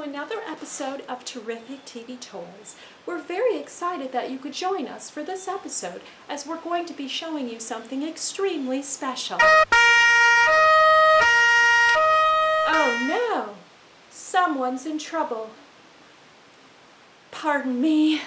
another episode of Terrific TV Toys. We're very excited that you could join us for this episode as we're going to be showing you something extremely special. Oh no! Someone's in trouble. Pardon me.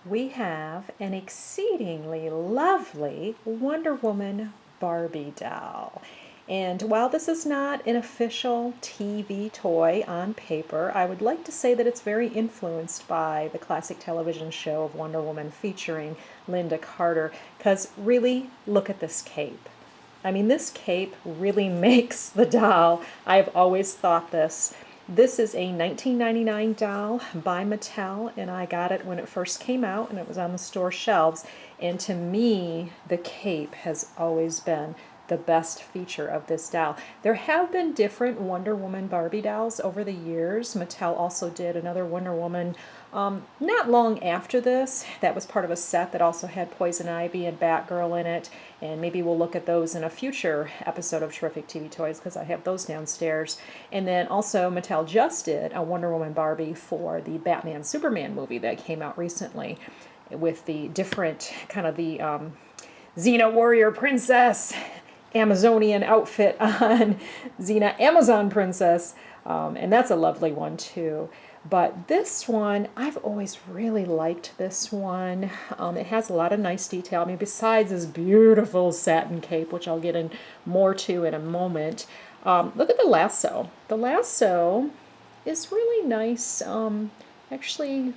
We have an exceedingly lovely Wonder Woman Barbie doll. And while this is not an official TV toy on paper, I would like to say that it's very influenced by the classic television show of Wonder Woman featuring Lynda Carter, because really, look at this cape. I mean, this cape really makes the doll. I've always thought this. This is a 1999 doll by Mattel, and I got it when it first came out, and it was on the store shelves. And to me, the cape has always been the best feature of this doll. There have been different Wonder Woman Barbie dolls over the years. Mattel also did another Wonder Woman not long after this. That was part of a set that also had Poison Ivy and Batgirl in it, and maybe we'll look at those in a future episode of Terrific TV Toys because I have those downstairs. And then also Mattel just did a Wonder Woman Barbie for the Batman Superman movie that came out recently with the different kind of the Xena Warrior Princess Amazonian outfit on Xena Amazon Princess, and that's a lovely one too. But this one, I've always really liked this one. It has a lot of nice detail. I mean, besides this beautiful satin cape, which I'll get in more to in a moment. Look at the lasso. The lasso is really nice, actually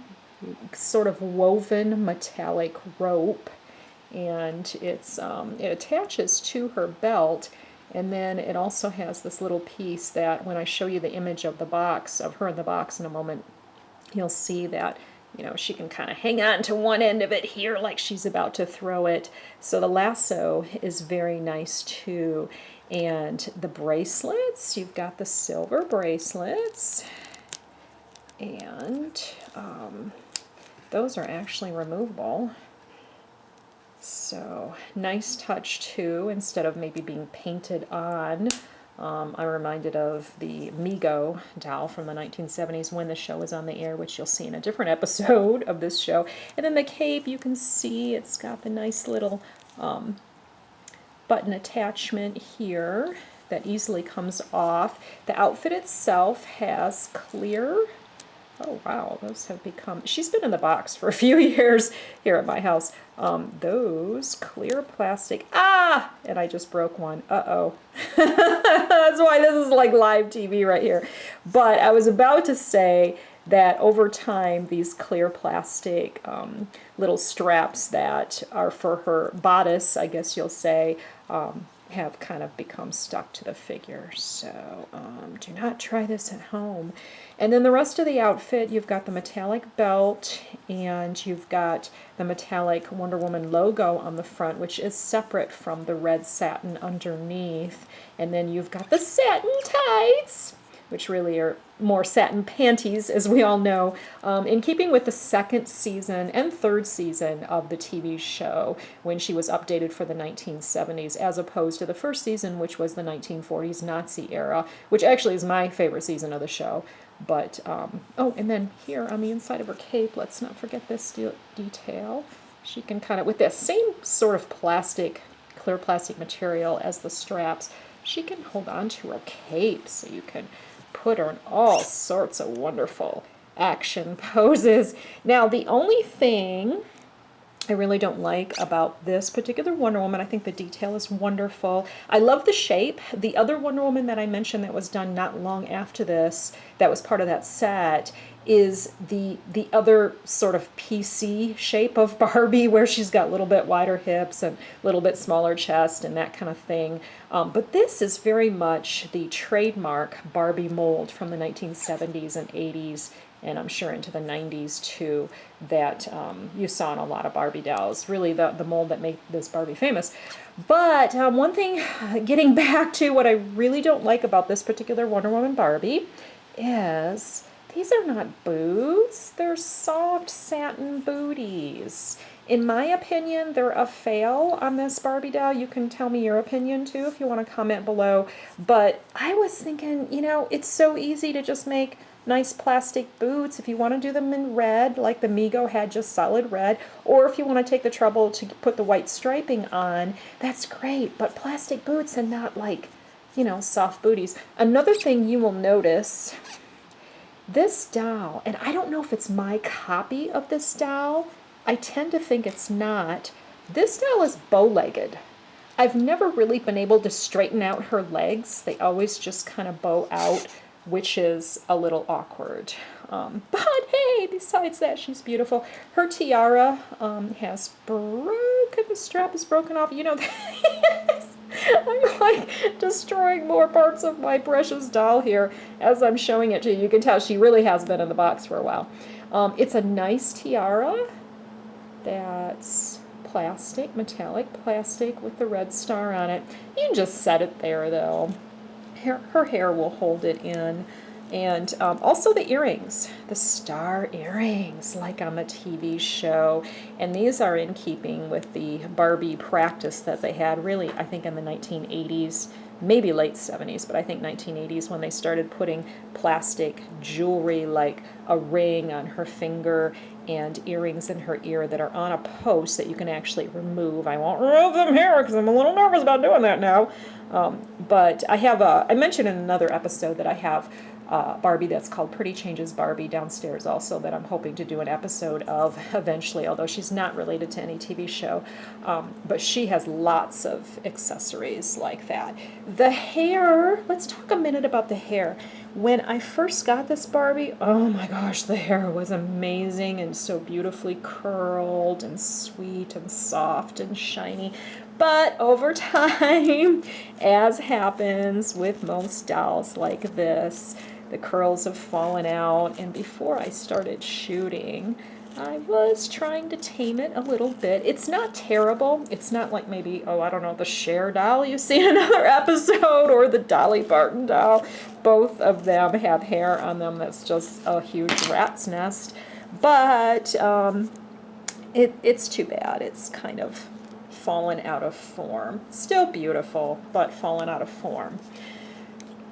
sort of woven metallic rope. And it's it attaches to her belt, and then it also has this little piece that when I show you the image of the box, of her in the box in a moment, you'll see that, you know, she can kind of hang on to one end of it here like she's about to throw it. So the lasso is very nice too. And the bracelets, you've got the silver bracelets, and those are actually removable. So nice touch too, instead of maybe being painted on. I'm reminded of the Mego doll from the 1970s when the show was on the air, which you'll see in a different episode of this show. And then the cape, you can see it's got the nice little button attachment here that easily comes off. The outfit itself has clear. Oh wow, those have become, she's been in the box for a few years here at my house. Those clear plastic, and I just broke one, uh-oh. That's why this is like live TV right here. But I was about to say that over time, these clear plastic little straps that are for her bodice, I guess you'll say, have kind of become stuck to the figure. So do not try this at home. And then the rest of the outfit, you've got the metallic belt, and you've got the metallic Wonder Woman logo on the front, which is separate from the red satin underneath. And then you've got the satin tights, which really are more satin panties, as we all know, in keeping with the second season and third season of the TV show, when she was updated for the 1970s, as opposed to the first season, which was the 1940s Nazi era, which actually is my favorite season of the show. But, oh, and then here on the inside of her cape, let's not forget this detail. She can kind of, with that same sort of plastic, clear plastic material as the straps, she can hold on to her cape, so you can put her in all sorts of wonderful action poses. Now, the only thing I really don't like about this particular Wonder Woman, I think the detail is wonderful. I love the shape. The other Wonder Woman that I mentioned that was done not long after this, that was part of that set, is the other sort of PC shape of Barbie, where she's got a little bit wider hips and a little bit smaller chest and that kind of thing. But this is very much the trademark Barbie mold from the 1970s and 80s, and I'm sure into the 90s too, that you saw in a lot of Barbie dolls. Really the mold that made this Barbie famous. But one thing, getting back to what I really don't like about this particular Wonder Woman Barbie, is these are not boots. They're soft satin booties. In my opinion, they're a fail on this Barbie doll. You can tell me your opinion too if you want to comment below. But I was thinking, you know, it's so easy to just make nice plastic boots if you want to do them in red, like the Mego had, just solid red, or if you want to take the trouble to put the white striping on, that's great. But plastic boots and not like, you know, soft booties. Another thing you will notice, this doll, and I don't know if it's my copy of this doll, I tend to think it's not. This doll is bow-legged. I've never really been able to straighten out her legs. They always just kind of bow out, which is a little awkward. But hey, besides that, she's beautiful. Her tiara has broken, the strap is broken off. You know, I'm like destroying more parts of my precious doll here as I'm showing it to you. You can tell she really has been in the box for a while. It's a nice tiara that's plastic, metallic plastic with the red star on it. You can just set it there though. Her hair will hold it in. And also the earrings, the star earrings, like on the TV show. And these are in keeping with the Barbie practice that they had, really, I think in the 1980s, maybe late 70s, but I think 1980s, when they started putting plastic jewelry like a ring on her finger and earrings in her ear that are on a post that you can actually remove. I won't remove them here because I'm a little nervous about doing that now. But I have I mentioned in another episode that I have Barbie that's called Pretty Changes Barbie downstairs also, that I'm hoping to do an episode of eventually, although she's not related to any TV show. But she has lots of accessories like that. The hair, let's talk a minute about the hair. When I first got this Barbie, oh my gosh, the hair was amazing and so beautifully curled and sweet and soft and shiny. But over time, as happens with most dolls like this, the curls have fallen out, and before I started shooting, I was trying to tame it a little bit. It's not terrible. It's not like maybe, oh, I don't know, the Cher doll you see in another episode, or the Dolly Parton doll. Both of them have hair on them that's just a huge rat's nest. But it's too bad. It's kind of fallen out of form. Still beautiful, but fallen out of form.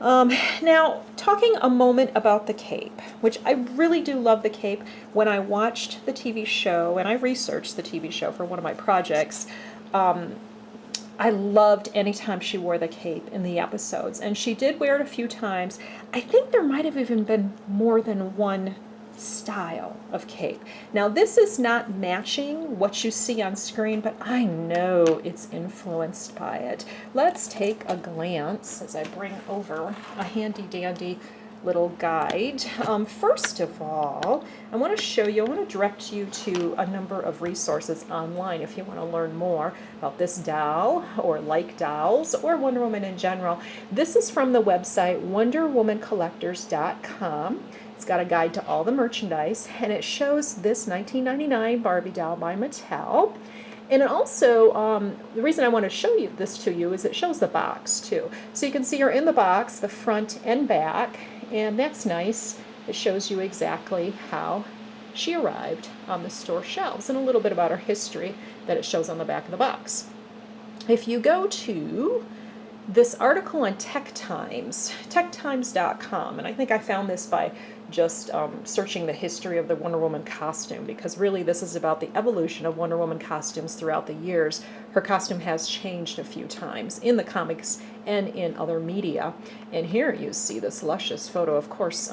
Now, talking a moment about the cape, which I really do love the cape. When I watched the TV show, and I researched the TV show for one of my projects, I loved anytime she wore the cape in the episodes, and she did wear it a few times. I think there might have even been more than one style of cape. Now, this is not matching what you see on screen, but I know it's influenced by it. Let's take a glance as I bring over a handy-dandy little guide. First of all, I want to show you, I want to direct you to a number of resources online if you want to learn more about this doll or like dolls or Wonder Woman in general. This is from the website wonderwomancollectors.com. It's got a guide to all the merchandise, and it shows this 1999 Barbie doll by Mattel. And it also, the reason I want to show you this to you is it shows the box too. So you can see her in the box, the front and back, and that's nice. It shows you exactly how she arrived on the store shelves and a little bit about her history that it shows on the back of the box. If you go to this article on Tech Times, techtimes.com, and I think I found this by just searching the history of the Wonder Woman costume, because really this is about the evolution of Wonder Woman costumes throughout the years. Her costume has changed a few times in the comics and in other media. And here you see this luscious photo. Of course,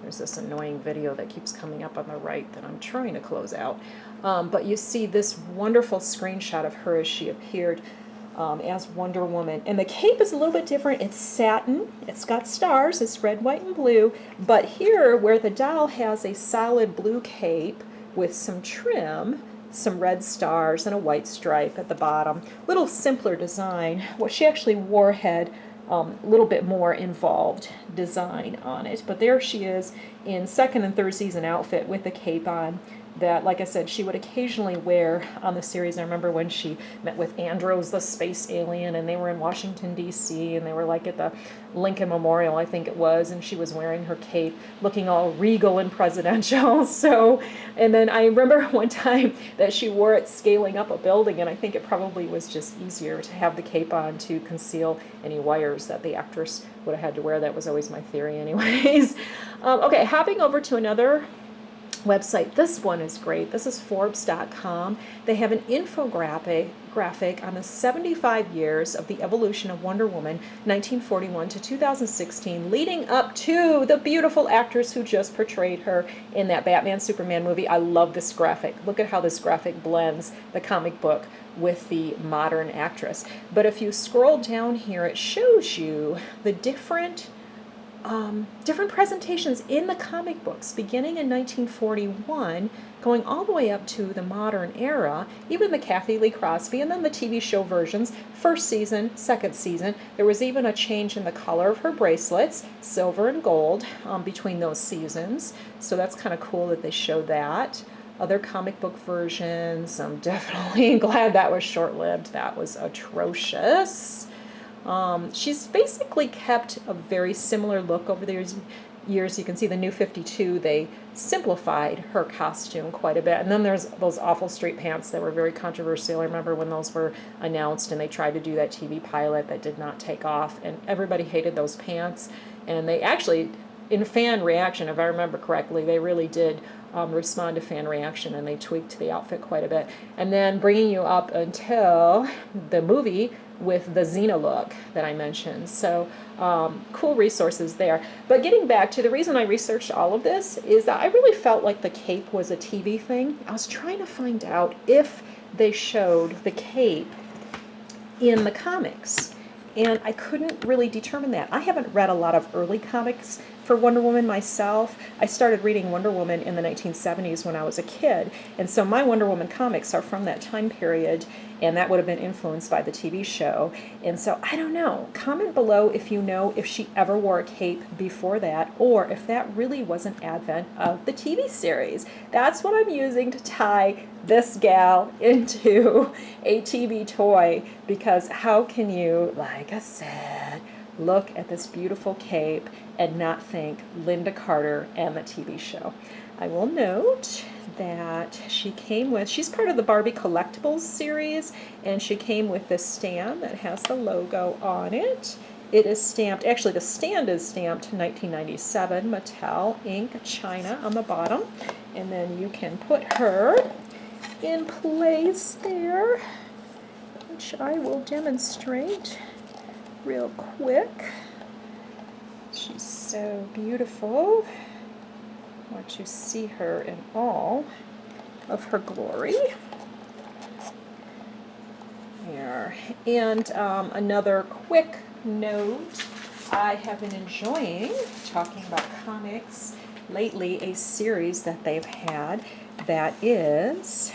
there's this annoying video that keeps coming up on the right that I'm trying to close out. But you see this wonderful screenshot of her as she appeared as Wonder Woman. And the cape is a little bit different. It's satin. It's got stars. It's red, white, and blue. But here, where the doll has a solid blue cape with some trim, some red stars, and a white stripe at the bottom, little simpler design. What she actually wore had a little bit more involved design on it. But there she is in second and third season outfit with the cape on that, like I said, she would occasionally wear on the series. I remember when she met with Andros, the space alien, and they were in Washington, D.C., and they were like at the Lincoln Memorial, I think it was, and she was wearing her cape, looking all regal and presidential. So, and then I remember one time that she wore it scaling up a building, and I think it probably was just easier to have the cape on to conceal any wires that the actress would have had to wear. That was always my theory anyways. Okay, hopping over to another website. This one is great. This is Forbes.com. They have an graphic on the 75 years of the evolution of Wonder Woman, 1941 to 2016, leading up to the beautiful actress who just portrayed her in that Batman Superman movie. I love this graphic. Look at how this graphic blends the comic book with the modern actress. But if you scroll down here, it shows you the different presentations in the comic books, beginning in 1941, going all the way up to the modern era, even the Kathy Lee Crosby, and then the TV show versions, first season, second season. There was even a change in the color of her bracelets, silver and gold, between those seasons. So that's kind of cool that they show that. Other comic book versions, I'm definitely glad that was short-lived. That was atrocious. She's basically kept a very similar look over the years. You can see the New 52, they simplified her costume quite a bit. And then there's those awful straight pants that were very controversial. I remember when those were announced and they tried to do that TV pilot that did not take off, and everybody hated those pants. And they actually, in fan reaction, if I remember correctly, they really did respond to fan reaction, and they tweaked the outfit quite a bit. And then bringing you up until the movie with the Xena look that I mentioned. So cool resources there. But getting back to the reason I researched all of this is that I really felt like the cape was a TV thing. I was trying to find out if they showed the cape in the comics, and I couldn't really determine that. I haven't read a lot of early comics for Wonder Woman myself. I started reading Wonder Woman in the 1970s when I was a kid, and so my Wonder Woman comics are from that time period, and that would have been influenced by the TV show. And so I don't know. Comment below if you know if she ever wore a cape before that, or if that really was an advent of the TV series. That's what I'm using to tie this gal into a TV toy, because how can you, like I said, look at this beautiful cape and not think Lynda Carter and the TV show? I will note that she's part of the Barbie Collectibles series, and she came with this stand that has the logo on it. It is stamped, actually the stand is stamped 1997, Mattel, Inc., China on the bottom. And then you can put her in place there, which I will demonstrate real quick. She's so beautiful. I want you to see her in all of her glory. There. And another quick note, I have been enjoying talking about comics lately, a series that they've had that is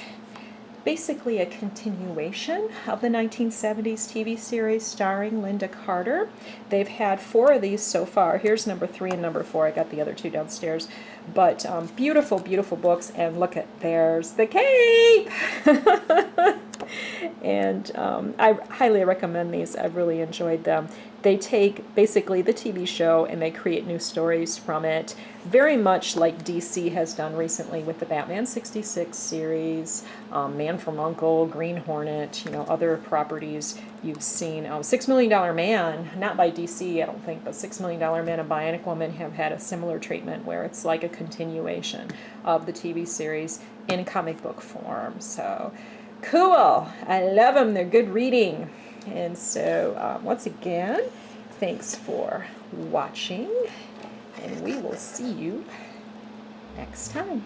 basically a continuation of the 1970s TV series starring Lynda Carter. They've had 4 of these so far. Here's number 3 and number 4. I got the other 2 downstairs. But beautiful, beautiful books. And look at, there's the cape! And I highly recommend these. I've really enjoyed them. They take basically the TV show and they create new stories from it, very much like DC has done recently with the Batman 66 series, Man from U.N.C.L.E., Green Hornet, other properties you've seen. $6 Million Man, not by DC, I don't think, but $6 Million Man and Bionic Woman have had a similar treatment where it's like a continuation of the TV series in comic book form. So cool. I love them. They're good reading. And so, once again, thanks for watching, and we will see you next time.